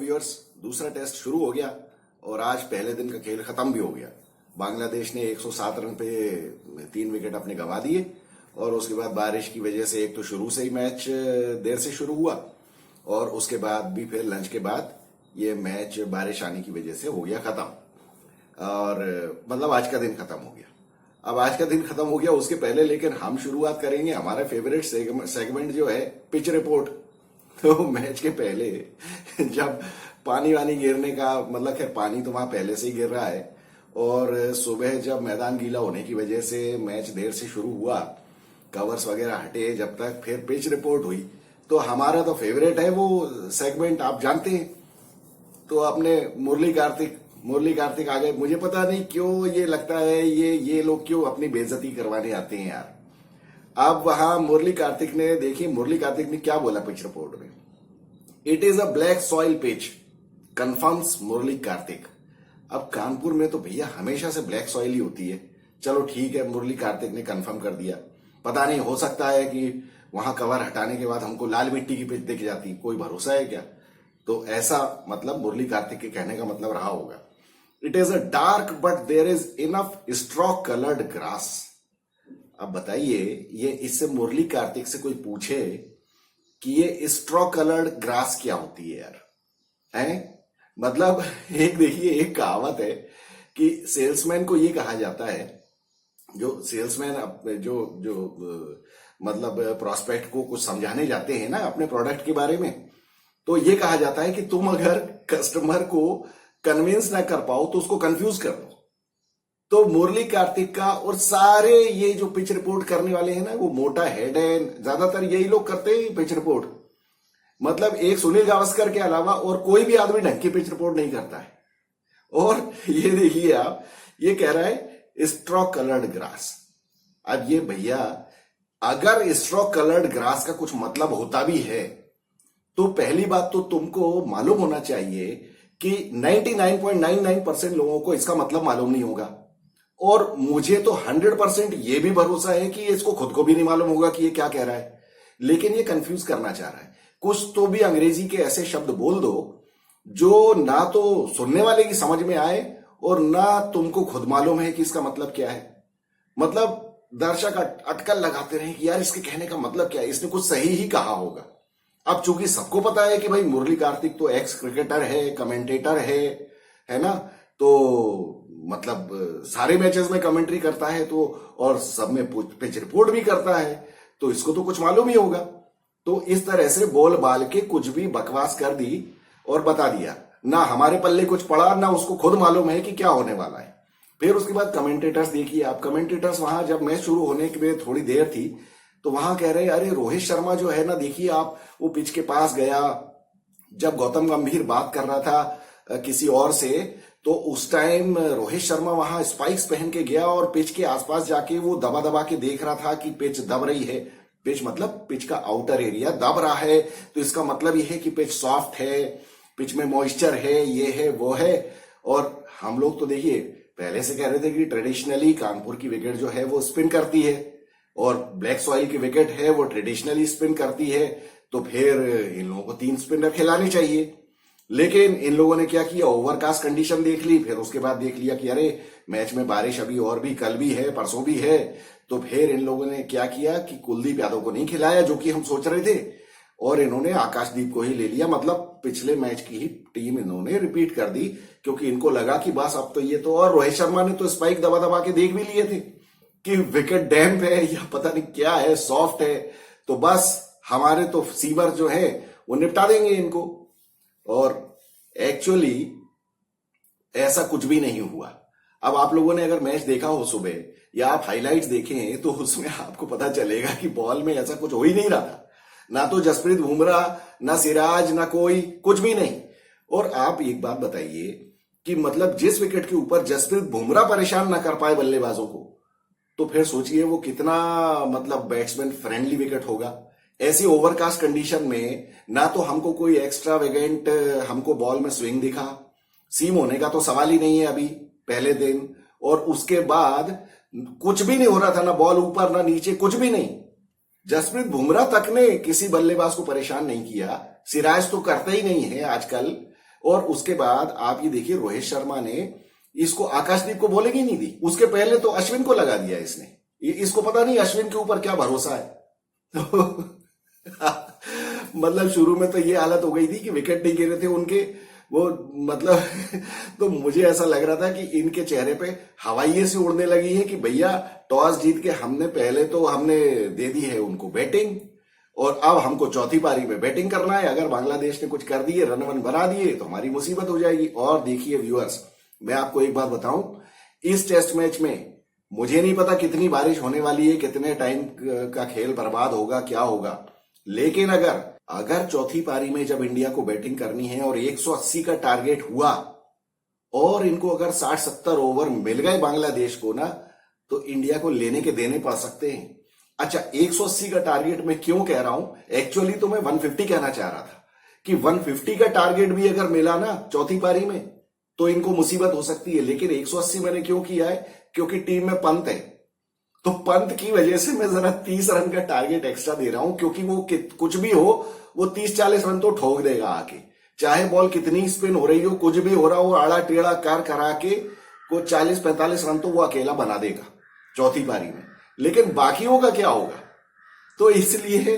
Viewers, दूसरा test शुरू हो गया और आज पहले दिन का खेल खत्म भी हो गया। बांग्लादेश ने 107 रन पे 3 विकेट अपने गंवा दिए और उसके बाद बारिश की वजह से एक तो शुरू से ही मैच देर से शुरू हुआ और उसके बाद भी फिर लंच के बाद ये मैच बारिश आने की वजह से हो गया खत्म। और मतलब आज का दिन खत्म हो गया। अब आज का दिन खत्म हो गया उसके पहले लेकिन हम शुरुआत करेंगे हमारा फेवरेट सेगमेंट जो है पिच रिपोर्ट। तो मैच के पहले जब पानी वानी गिरने का मतलब खैर पानी तो वहां पहले से ही गिर रहा है और सुबह जब मैदान गीला होने की वजह से मैच देर से शुरू हुआ, कवर्स वगैरह हटे, जब तक फिर पिच रिपोर्ट हुई तो हमारा तो फेवरेट है वो सेगमेंट, आप जानते हैं। तो अपने मुरली कार्तिक आ गए। मुझे पता नहीं क्यों ये लगता है ये लोग क्यों अपनी बेइज्जती करवाने आते हैं यार। अब वहां मुरली कार्तिक ने क्या बोला पिच रिपोर्ट में, it is a black soil pitch confirms Murali Karthik. अब कानपुर में तो भैया हमेशा से ब्लैक सॉइल ही होती है। चलो ठीक है, मुरली कार्तिक ने कंफर्म कर दिया। पता नहीं, हो सकता है कि वहां कवर हटाने के बाद हमको लाल मिट्टी की पिच दिख जाती, कोई भरोसा है क्या। तो ऐसा मतलब मुरली कार्तिक के कहने का मतलब रहा होगा। It is a dark but there is enough straw coloured grass. अब बताइए, ये इससे मुरली कार्तिक से कोई पूछे कि ये स्ट्रॉ कलर्ड ग्रास क्या होती है यार, हैं? मतलब एक देखिए, एक कहावत है कि सेल्समैन को ये कहा जाता है, जो सेल्समैन जो मतलब प्रोस्पेक्ट को कुछ समझाने जाते हैं ना अपने प्रोडक्ट के बारे में, तो ये कहा जाता है कि तुम अगर कस्टमर को कन्विंस ना कर पाओ तो उसको कंफ्यूज कर दो। तो मुरली कार्तिक का और सारे ये जो पिच रिपोर्ट करने वाले हैं ना, वो मोटा हेड है, ज्यादातर यही लोग करते हैं पिच रिपोर्ट। मतलब एक सुनील गावस्कर के अलावा और कोई भी आदमी ढंग की पिच रिपोर्ट नहीं करता है। और ये देखिए आप, ये कह रहा है स्ट्रॉ कलर्ड ग्रास। अब ये भैया, अगर स्ट्रॉ कलर्ड ग्रास का कुछ मतलब होता भी है तो पहली बात तो तुमको मालूम होना चाहिए कि 99.99% लोगों को इसका मतलब मालूम नहीं होगा। और मुझे तो 100% ये भी भरोसा है कि इसको खुद को भी नहीं मालूम होगा कि ये क्या कह रहा है, लेकिन ये कंफ्यूज करना चाह रहा है। कुछ तो भी अंग्रेजी के ऐसे शब्द बोल दो जो ना तो सुनने वाले की समझ में आए और ना तुमको खुद मालूम है कि इसका मतलब क्या है। मतलब दर्शक अटकल लगाते रहे कि यार इसके कहने का मतलब क्या है, इसने कुछ सही ही कहा होगा। अब चूंकि सबको पता है कि भाई मुरली कार्तिक तो एक्स क्रिकेटर है, कमेंटेटर है ना, तो मतलब सारे मैचेस में कमेंट्री करता है, तो और सब में पिच रिपोर्ट भी करता है, तो इसको तो कुछ मालूम ही होगा। तो इस तरह से बोल बाल के कुछ भी बकवास कर दी और बता दिया, ना हमारे पल्ले कुछ पड़ा, ना उसको खुद मालूम है कि क्या होने वाला है। फिर उसके बाद कमेंटेटर्स देखिए आप, कमेंटेटर्स वहां जब मैच शुरू होने के लिए थोड़ी देर थी तो वहां कह रहे, अरे रोहित शर्मा जो है ना, देखिए आप, वो पिच के पास गया जब गौतम गंभीर बात कर रहा था किसी और से, तो उस टाइम रोहित शर्मा वहां स्पाइक्स पहन के गया और पिच के आसपास जाके वो दबा दबा के देख रहा था कि पिच दब रही है। पिच मतलब पिच का आउटर एरिया दब रहा है, तो इसका मतलब ये है कि पिच सॉफ्ट है, पिच में मॉइस्चर है, ये है वो है। और हम लोग तो देखिए पहले से कह रहे थे कि ट्रेडिशनली कानपुर की विकेट जो है वो स्पिन करती है और ब्लैक सॉइल की विकेट है वो ट्रेडिशनली स्पिन करती है, तो फिर इन लोगों को 3 स्पिनर खिलाने चाहिए। लेकिन इन लोगों ने क्या किया, ओवरकास्ट कंडीशन देख ली, फिर उसके बाद देख लिया कि अरे मैच में बारिश अभी और भी, कल भी है, परसों भी है, तो फिर इन लोगों ने क्या किया कि कुलदीप यादव को नहीं खिलाया जो कि हम सोच रहे थे, और इन्होंने आकाशदीप को ही ले लिया। मतलब पिछले मैच की ही टीम इन्होंने रिपीट कर दी, क्योंकि इनको लगा कि बस अब तो ये तो, और रोहित शर्मा ने तो स्पाइक दबा दबा के देख भी लिए थे कि विकेट डैम्प है या पता नहीं क्या है, सॉफ्ट है, तो बस हमारे तो सीवर जो है वो निपटा देंगे इनको। और एक्चुअली ऐसा कुछ भी नहीं हुआ। अब आप लोगों ने अगर मैच देखा हो सुबह या आप हाइलाइट्स देखें तो उसमें आपको पता चलेगा कि बॉल में ऐसा कुछ हो ही नहीं रहा था, ना तो जसप्रीत बुमराह, ना सिराज, ना कोई, कुछ भी नहीं। और आप एक बात बताइए कि मतलब जिस विकेट के ऊपर जसप्रीत बुमराह परेशान ना कर पाए बल्लेबाजों को, तो फिर सोचिए वो कितना मतलब बैट्समैन फ्रेंडली विकेट होगा। ऐसी ओवरकास्ट कंडीशन में ना तो हमको कोई एक्स्ट्रा वेगेंट हमको बॉल में स्विंग दिखा, सीम होने का तो सवाल ही नहीं है अभी पहले दिन, और उसके बाद कुछ भी नहीं हो रहा था, ना बॉल ऊपर ना नीचे, कुछ भी नहीं। जसप्रीत बुमराह तक ने किसी बल्लेबाज को परेशान नहीं किया, सिराज तो करता ही नहीं है आजकल, और उसके बाद आप ये देखिए रोहित शर्मा ने इसको आकाशदीप को बॉलिंग ही नहीं दी, उसके पहले तो अश्विन को लगा दिया इसने। इसको पता नहीं अश्विन के ऊपर क्या भरोसा है। तो मतलब शुरू में तो ये हालत हो गई थी कि विकेट नहीं गिरे थे उनके, वो मतलब तो मुझे ऐसा लग रहा था कि इनके चेहरे पे हवाइये से उड़ने लगी है कि भैया टॉस जीत के हमने पहले तो हमने दे दी है उनको बैटिंग, और अब हमको चौथी पारी में बैटिंग करना है। अगर बांग्लादेश ने कुछ कर दिए, रन वन बना दिए, तो हमारी मुसीबत हो जाएगी। और देखिए व्यूअर्स, मैं आपको एक बात बताऊं, इस टेस्ट मैच में मुझे नहीं पता कितनी बारिश होने वाली है, कितने टाइम का खेल बर्बाद होगा, क्या होगा, लेकिन अगर चौथी पारी में जब इंडिया को बैटिंग करनी है और 180 का टारगेट हुआ और इनको अगर 60-70 ओवर मिल गए बांग्लादेश को ना, तो इंडिया को लेने के देने पड़ सकते हैं। अच्छा, 180 का टारगेट मैं क्यों कह रहा हूं, एक्चुअली तो मैं 150 कहना चाह रहा था कि 150 का टारगेट भी अगर मिला ना चौथी पारी में तो इनको मुसीबत हो सकती है। लेकिन 180 मैंने क्यों किया है, क्योंकि टीम में पंत है, तो पंत की वजह से मैं जरा 30 रन का टारगेट एक्स्ट्रा दे रहा हूं, क्योंकि वो कुछ भी हो, वो 30-40 रन तो ठोक देगा आके, चाहे बॉल कितनी स्पिन हो रही हो, कुछ भी हो रहा हो, आड़ा टेढ़ा कर करा के को 40-45 रन तो वो अकेला बना देगा चौथी पारी में। लेकिन बाकियों का क्या होगा, तो इसलिए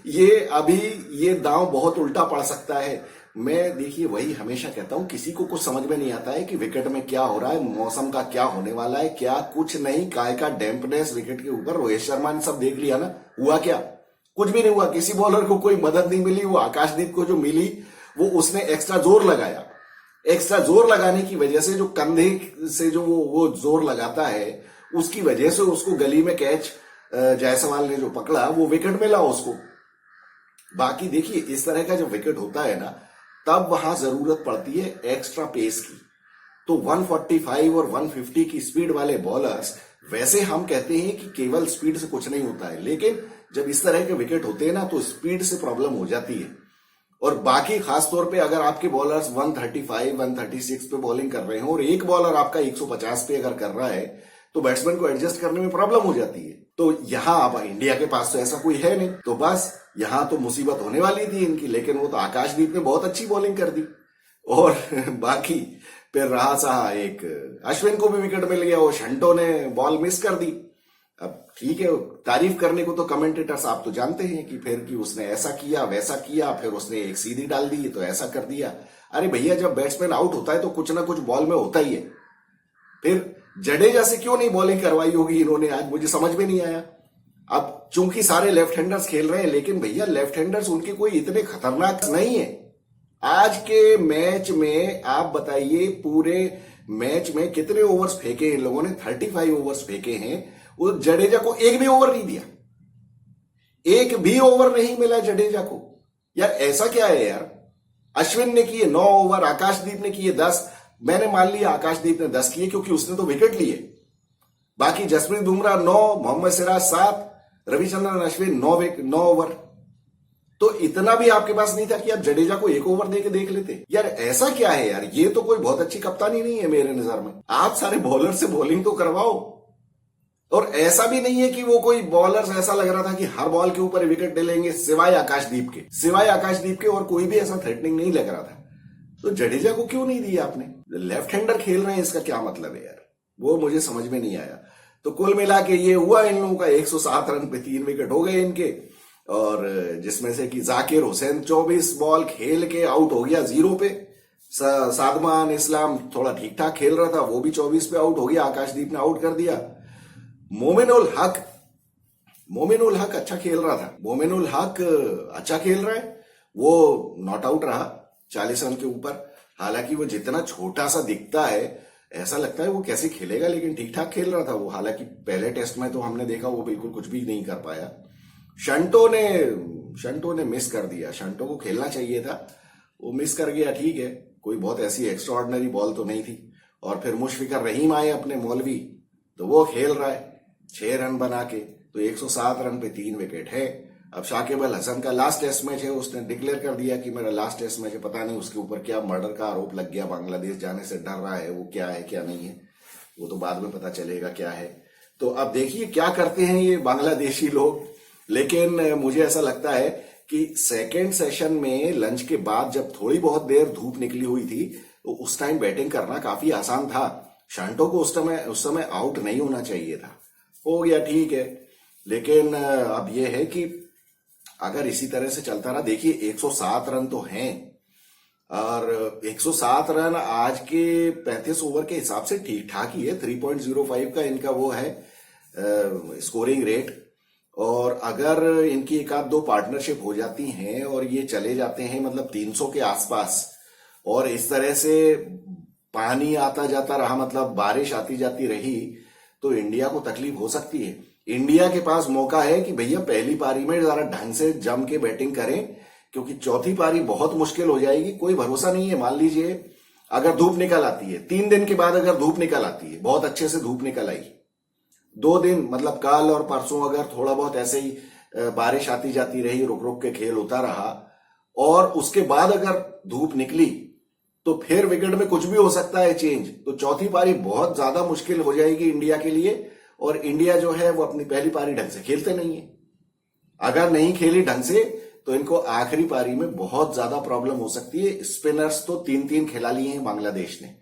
ये दांव बहुत उल्टा पड़ सकता है। मैं देखिए वही हमेशा कहता हूं, किसी को कुछ समझ में नहीं आता है कि विकेट में क्या हो रहा है, मौसम का क्या होने वाला है, क्या कुछ नहीं, काय का डैम्पनेस विकेट के ऊपर। रोहित शर्मा ने सब देख लिया ना, हुआ क्या, कुछ भी नहीं हुआ। किसी बॉलर को कोई मदद नहीं मिली, वो आकाशदीप को जो मिली वो उसने एक्स्ट्रा जोर लगाया। एक्स्ट्रा जोर लगाने की वजह से जो कंधे से जो वो जोर लगाता है, उसकी वजह से उसको गली में कैच जायसवाल ने जो पकड़ा, वो विकेट मिला उसको। बाकी देखिए इस तरह का जब विकेट होता है ना, तब वहां जरूरत पड़ती है एक्स्ट्रा पेस की। तो 145 और 150 की स्पीड वाले बॉलर्स, वैसे हम कहते हैं कि केवल स्पीड से कुछ नहीं होता है, लेकिन जब इस तरह के विकेट होते हैं ना, तो स्पीड से प्रॉब्लम हो जाती है। और बाकी खासतौर पे अगर आपके बॉलर्स 135, 136 पे बॉलिंग कर रहे हैं और एक बॉलर आपका 150 पे अगर कर रहा है, तो बैट्समैन को एडजस्ट करने में प्रॉब्लम हो जाती है। तो यहां अब इंडिया के पास तो ऐसा कोई है नहीं, तो बस यहां तो मुसीबत होने वाली थी इनकी। लेकिन वो तो आकाशदीप ने बहुत अच्छी बॉलिंग कर दी, और बाकी फिर रहा सहा एक अश्विन को भी विकेट मिल गया, वो शंटो ने बॉल मिस कर दी। अब ठीक है, तारीफ करने को तो कमेंटेटर्स आप तो जानते हैं कि फिर कि उसने ऐसा किया वैसा किया, फिर उसने एक सीधी डाल दी तो ऐसा कर दिया। अरे भैया, जब बैट्समैन आउट होता है तो कुछ ना कुछ बॉल में होता ही है। फिर जडेजा से क्यों नहीं बॉलिंग करवाई होगी इन्होंने आज, मुझे समझ में नहीं आया। अब चूंकि सारे लेफ्ट हैंडर्स खेल रहे हैं, लेकिन भैया लेफ्ट हैंडर्स उनके कोई इतने खतरनाक नहीं है। आज के मैच में आप बताइए, पूरे मैच में कितने ओवर्स फेंके इन लोगों ने, 35 ओवर्स फेंके हैं। वो जडेजा को एक भी ओवर नहीं दिया, एक भी ओवर नहीं मिला जडेजा को। यार ऐसा क्या है यार, अश्विन ने किए 9 ओवर, आकाशदीप ने किए 10। मैंने मान लिया आकाशदीप ने 10 किए क्योंकि उसने तो विकेट लिए। बाकी जसप्रीत बुमराह 9, मोहम्मद सिराज 7, रविचंद्रन अश्विन 9 ओवर। तो इतना भी आपके पास नहीं था कि आप जडेजा को 1 ओवर देके देख लेते। यार ऐसा क्या है यार, ये तो कोई बहुत अच्छी कप्तानी नहीं है मेरे नजर में। आप सारे बॉलर से बॉलिंग तो करवाओ। और ऐसा भी नहीं है कि वो कोई बॉलर्स, ऐसा लग रहा था कि हर बॉल के ऊपर विकेट ले लेंगे सिवाय आकाशदीप के और कोई भी ऐसा थ्रेटनिंग नहीं लग रहा था। तो जडेजा को क्यों नहीं दिया आपने? लेफ्ट हैंडर खेल रहे हैं, इसका क्या मतलब है यार, वो मुझे समझ में नहीं आया। तो कुल मिला के ये हुआ इन लोगों का, 107 रन पे 3 विकेट हो गए इनके, और जिसमें से कि जाकिर हुसैन 24 बॉल खेल के आउट हो गया 0 पे। सादमान इस्लाम थोड़ा ठीक ठाक खेल रहा था, वो भी 24 पे आउट हो गया, आकाशदीप ने आउट कर दिया। मोमिनुल हक अच्छा खेल रहा था, मोमिनुल हक अच्छा खेल रहा है, वो नॉट आउट रहा 40 रन के ऊपर। हालांकि वो जितना छोटा सा दिखता है, ऐसा लगता है वो कैसे खेलेगा, लेकिन ठीक ठाक खेल रहा था वो। हालांकि पहले टेस्ट में तो हमने देखा वो बिल्कुल कुछ भी नहीं कर पाया। शंटो ने मिस कर दिया, शंटो को खेलना चाहिए था, वो मिस कर गया। ठीक है, कोई बहुत ऐसी एक्स्ट्रा ऑर्डिनरी बॉल तो नहीं थी। और फिर मुशफिकर रहीम आए अपने मौलवी, तो वो खेल रहा है 6 रन बना के, तो 107 रन पे 3 विकेट है। अब शाकिब अल हसन का लास्ट टेस्ट मैच है, उसने डिक्लेयर कर दिया कि मेरा लास्ट टेस्ट मैच है। पता नहीं उसके ऊपर क्या मर्डर का आरोप लग गया, बांग्लादेश जाने से डर रहा है, वो क्या है क्या नहीं है, वो तो बाद में पता चलेगा क्या है। तो अब देखिए क्या करते हैं ये बांग्लादेशी लोग। लेकिन मुझे ऐसा लगता है कि सेकेंड सेशन में लंच के बाद जब थोड़ी बहुत देर धूप निकली हुई थी तो उस टाइम बैटिंग करना काफी आसान था। शांटो को उस समय आउट नहीं होना चाहिए था। हो गया, ठीक है। लेकिन अब यह है कि अगर इसी तरह से चलता रहा, देखिए 107 रन तो हैं और 107 रन आज के 35 ओवर के हिसाब से ठीक ठाक ही है। 3.05 का इनका वो है स्कोरिंग रेट। और अगर इनकी एक आध दो पार्टनरशिप हो जाती हैं और ये चले जाते हैं मतलब 300 के आसपास, और इस तरह से पानी आता जाता रहा, मतलब बारिश आती जाती रही, तो इंडिया को तकलीफ हो सकती है। इंडिया के पास मौका है कि भैया पहली पारी में जरा ढंग से जम के बैटिंग करें, क्योंकि चौथी पारी बहुत मुश्किल हो जाएगी। कोई भरोसा नहीं है। मान लीजिए अगर धूप निकल आती है 3 दिन के बाद, अगर धूप निकल आती है, बहुत अच्छे से धूप निकल आई, 2 दिन मतलब कल और परसों अगर थोड़ा बहुत ऐसे ही बारिश आती जाती रही, रुक रुक के खेल होता रहा, और उसके बाद अगर धूप निकली तो फिर विकेट में कुछ भी हो सकता है चेंज। तो चौथी पारी बहुत ज्यादा मुश्किल हो जाएगी इंडिया के लिए। और इंडिया जो है वो अपनी पहली पारी ढंग से खेलते नहीं है। अगर नहीं खेली ढंग से तो इनको आखिरी पारी में बहुत ज्यादा प्रॉब्लम हो सकती है। स्पिनर्स तो 3-3 खिला लिए हैं बांग्लादेश ने।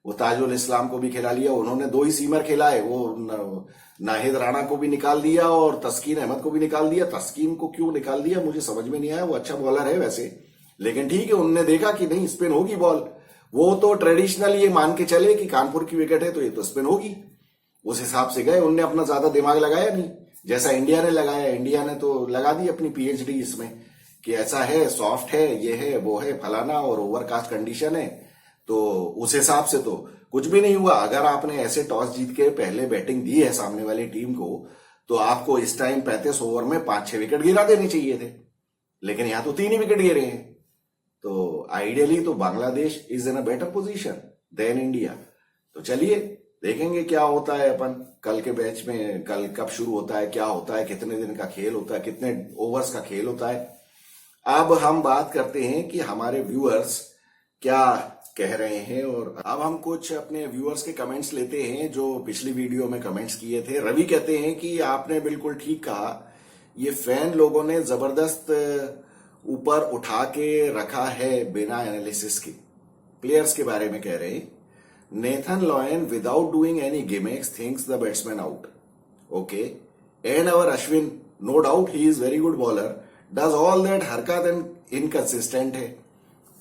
वो ताजुल इस्लाम को भी खिला लिया, उन्होंने 2 ही सीमर खिलाए, वो नाहिद राणा को भी निकाल दिया और तस्कीन अहमद को भी निकाल दिया। तस्कीन को क्यों निकाल दिया मुझे समझ में नहीं आया, वो अच्छा बॉलर है वैसे, लेकिन ठीक है, उन्होंने देखा कि नहीं स्पिन होगी बॉल। वो तो ट्रेडिशनल ये मान के चले कि कानपुर की विकेट है तो ये तो स्पिन होगी, उस हिसाब से गए। उनने अपना ज्यादा दिमाग लगाया नहीं, जैसा इंडिया ने लगाया। इंडिया ने तो लगा दी अपनी पीएचडी इसमें कि ऐसा है, सॉफ्ट है, ये है, वो है, फलाना, और ओवरकास्ट कंडीशन है, तो उस हिसाब से तो कुछ भी नहीं हुआ। अगर आपने ऐसे टॉस जीत के पहले बैटिंग दी है सामने वाली टीम को, तो आपको इस टाइम 35 ओवर में 5-6 विकेट गिरा देने चाहिए थे, लेकिन यहां तो 3 ही विकेट गिरे हैं। तो आइडियली तो Bangladesh is in a better position than India. तो चलिए देखेंगे क्या होता है अपन कल के मैच में। कल कब शुरू होता है, क्या होता है, कितने दिन का खेल होता है, कितने ओवर्स का खेल होता है। अब हम बात करते हैं कि हमारे व्यूअर्स क्या कह रहे हैं, और अब हम कुछ अपने व्यूअर्स के कमेंट्स लेते हैं जो पिछली वीडियो में कमेंट्स किए थे। रवि कहते हैं कि आपने बिल्कुल ठीक कहा, ये फैन लोगों ने जबरदस्त ऊपर उठा के रखा है बिना एनालिसिस के। प्लेयर्स के बारे में कह रहे हैं। Nathan Lyon without doing any gimmicks thinks the batsman out, okay, and our Ashwin no doubt he is very good bowler, does all that हरकत एंड इनकंसिस्टेंट है।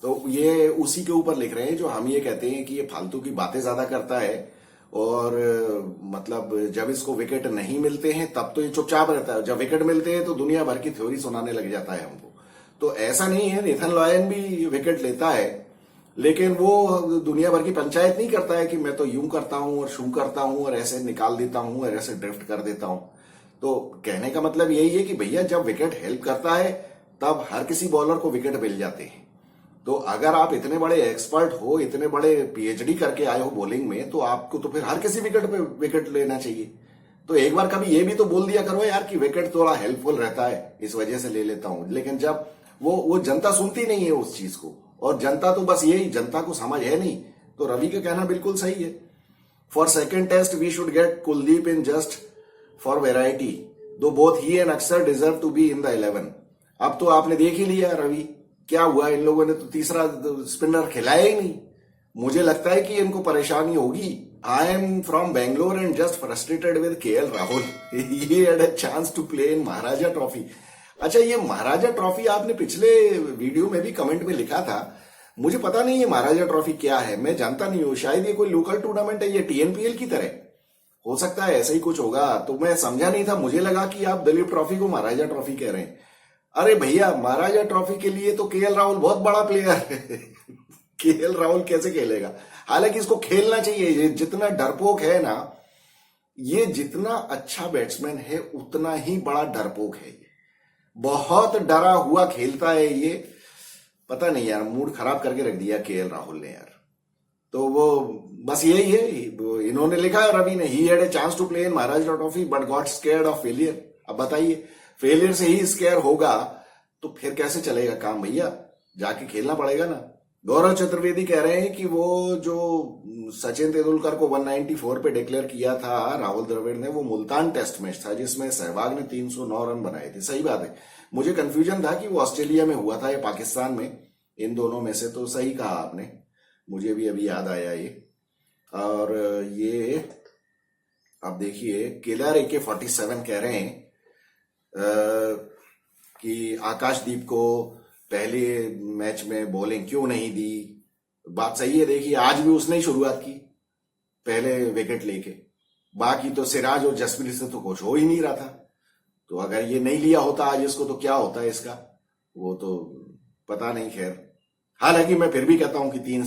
तो ये उसी के ऊपर लिख रहे हैं जो हम ये कहते हैं कि ये फालतू की बातें ज्यादा करता है, और मतलब जब इसको विकेट नहीं मिलते हैं तब तो ये चुपचाप रहता है, जब विकेट मिलते हैं तो दुनिया भर की थ्योरी सुनाने लग जाता है हमको। तो ऐसा नहीं है, नेथन लॉयन भी विकेट लेता है, लेकिन वो दुनिया भर की पंचायत नहीं करता है कि मैं तो यूं करता हूं और शू करता हूं और ऐसे निकाल देता हूं और ऐसे ड्रिफ्ट कर देता हूं। तो कहने का मतलब यही है कि भैया जब विकेट हेल्प करता है तब हर किसी बॉलर को विकेट मिल जाते हैं। तो अगर आप इतने बड़े एक्सपर्ट हो, इतने बड़े पीएचडी करके आए हो बॉलिंग में, तो आपको तो फिर हर किसी विकेट पे विकेट लेना चाहिए। तो एक बार कभी ये भी तो बोल दिया करो यार कि विकेट थोड़ा हेल्पफुल रहता है, इस वजह से ले लेता हूं। लेकिन जब वो जनता सुनती नहीं है उस चीज को, और जनता तो बस यही, जनता को समझ है नहीं। तो रवि का कहना बिल्कुल सही है। For second test we should get Kuldeep in just for variety, though both he and Axar deserve to be in the 11। अब तो आपने देख ही लिया रवि क्या हुआ, इन लोगों ने तो तीसरा स्पिनर खिलाया ही नहीं। मुझे लगता है कि इनको परेशानी होगी। I am from Bangalore and just frustrated with KL Rahul, he had a chance to play in Maharaja trophy. अच्छा, ये महाराजा ट्रॉफी आपने पिछले वीडियो में भी कमेंट में लिखा था, मुझे पता नहीं है महाराजा ट्रॉफी क्या है, मैं जानता नहीं हूं। शायद ये कोई लोकल टूर्नामेंट है, ये टीएनपीएल की तरह हो सकता है, ऐसा ही कुछ होगा। तो मैं समझा नहीं था, मुझे लगा कि आप दिलीप ट्रॉफी को महाराजा ट्रॉफी कह रहे हैं। अरे भैया, महाराजा ट्रॉफी के लिए तो केएल राहुल बहुत बड़ा प्लेयर है। केएल राहुल कैसे खेलेगा? हालांकि इसको खेलना चाहिए। ये जितना डरपोक है ना, ये जितना अच्छा बैट्समैन है उतना ही बड़ा डरपोक है। बहुत डरा हुआ खेलता है ये, पता नहीं यार, मूड खराब करके रख दिया केएल राहुल ने यार। तो वो बस यही है, इन्होंने लिखा है रवि ने, he had a chance to play in Maharaja trophy but got scared of failure. अब बताइए, फेलियर से ही स्केयर होगा तो फिर कैसे चलेगा काम भैया? जाके खेलना पड़ेगा ना। गौरव चतुर्वेदी कह रहे हैं कि वो जो सचिन तेंदुलकर को 194 पे डिक्लेयर किया था राहुल द्रविड़ ने, वो मुल्तान टेस्ट मैच था जिसमें सहवाग ने 309 रन बनाए थे। सही बात है, मुझे कंफ्यूजन था कि वो ऑस्ट्रेलिया में हुआ था या पाकिस्तान में, इन दोनों में से। तो सही कहा आपने, मुझे भी अभी याद आया ये। और ये अब देखिए, किलर AK-47 कह रहे हैं कि आकाशदीप को पहले मैच में बॉलिंग क्यों नहीं दी। बात सही है, देखिए आज भी उसने ही शुरुआत की पहले विकेट लेके, बाकी तो सिराज और जसप्रीत से तो कुछ हो ही नहीं रहा था। तो अगर ये नहीं लिया होता आज इसको तो क्या होता है इसका, वो तो पता नहीं। खैर, हालांकि मैं फिर भी कहता हूं कि 3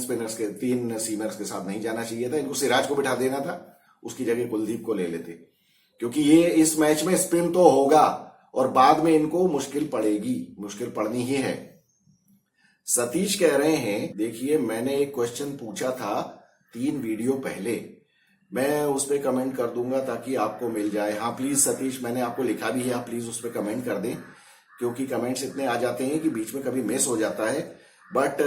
सीमर्स के साथ नहीं जाना चाहिए था, इनको सिराज को बिठा देना था, उसकी जगह कुलदीप को ले लेते, क्योंकि ये इस मैच में स्पिन तो होगा और बाद में इनको मुश्किल पड़ेगी, मुश्किल पड़नी ही है। सतीश कह रहे हैं, देखिए मैंने एक क्वेश्चन पूछा था 3 वीडियो पहले, मैं उस पर कमेंट कर दूंगा ताकि आपको मिल जाए। हाँ प्लीज सतीश, मैंने आपको लिखा भी है, आप प्लीज उस पर कमेंट कर दें, क्योंकि कमेंट्स इतने आ जाते हैं कि बीच में कभी मिस हो जाता है। बट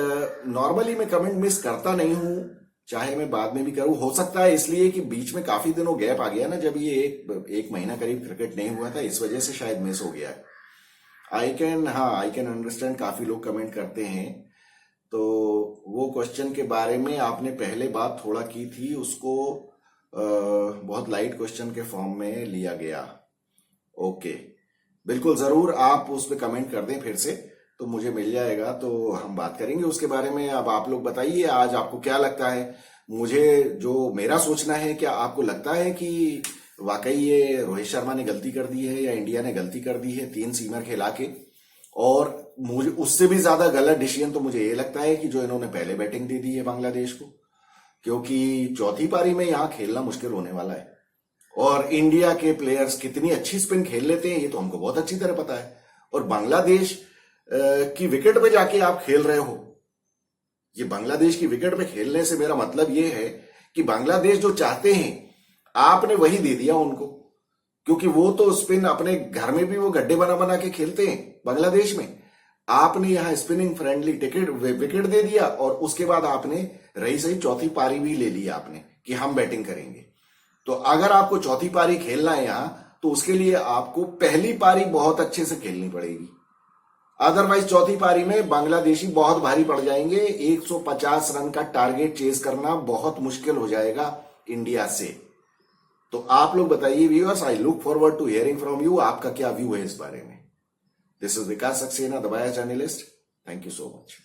नॉर्मली मैं कमेंट मिस करता नहीं हूं, चाहे मैं बाद में भी करूं। हो सकता है इसलिए कि बीच में काफी दिनों गैप आ गया ना, जब ये एक महीना करीब क्रिकेट नहीं हुआ था, इस वजह से शायद मिस हो गया है। आई कैन अंडरस्टैंड, काफी लोग कमेंट करते हैं। तो वो क्वेश्चन के बारे में आपने पहले बात थोड़ा की थी, उसको बहुत लाइट क्वेश्चन के फॉर्म में लिया गया। ओके, बिल्कुल जरूर आप उस पर कमेंट कर दें फिर से, तो मुझे मिल जाएगा, तो हम बात करेंगे उसके बारे में। अब आप लोग बताइए आज आपको क्या लगता है। मुझे जो मेरा सोचना है, क्या आपको लगता है कि वाकई ये रोहित शर्मा ने गलती कर दी है या इंडिया ने गलती कर दी है 3 सीमर खिला के? और मुझे उससे भी ज्यादा गलत डिसीजन तो मुझे ये लगता है कि जो इन्होंने पहले बैटिंग दे दी है बांग्लादेश को, क्योंकि चौथी पारी में यहां खेलना मुश्किल होने वाला है। और इंडिया के प्लेयर्स कितनी अच्छी स्पिन खेल लेते हैं ये तो हमको बहुत अच्छी तरह पता है। और बांग्लादेश की विकेट पे जाके आप खेल रहे हो, ये बांग्लादेश की विकेट पे खेलने से मेरा मतलब ये है कि बांग्लादेश जो चाहते हैं आपने वही दे दिया उनको, क्योंकि वो तो स्पिन अपने घर में भी वो गड्ढे बना बना के खेलते हैं बांग्लादेश में। आपने यहां स्पिनिंग फ्रेंडली विकेट दे दिया और उसके बाद आपने रही सही चौथी पारी भी ले ली आपने कि हम बैटिंग करेंगे। तो अगर आपको चौथी पारी खेलना है यहां, तो उसके लिए आपको पहली पारी बहुत अच्छे से खेलनी पड़ेगी, अदरवाइज चौथी पारी में बांग्लादेशी बहुत भारी पड़ जाएंगे। 150 रन का टारगेट चेज करना बहुत मुश्किल हो जाएगा इंडिया से। तो आप लोग बताइए viewers, I look forward to hearing from you, आपका क्या व्यू है इस बारे में। This is Vikas Saxena, the bias journalist. Thank you so much.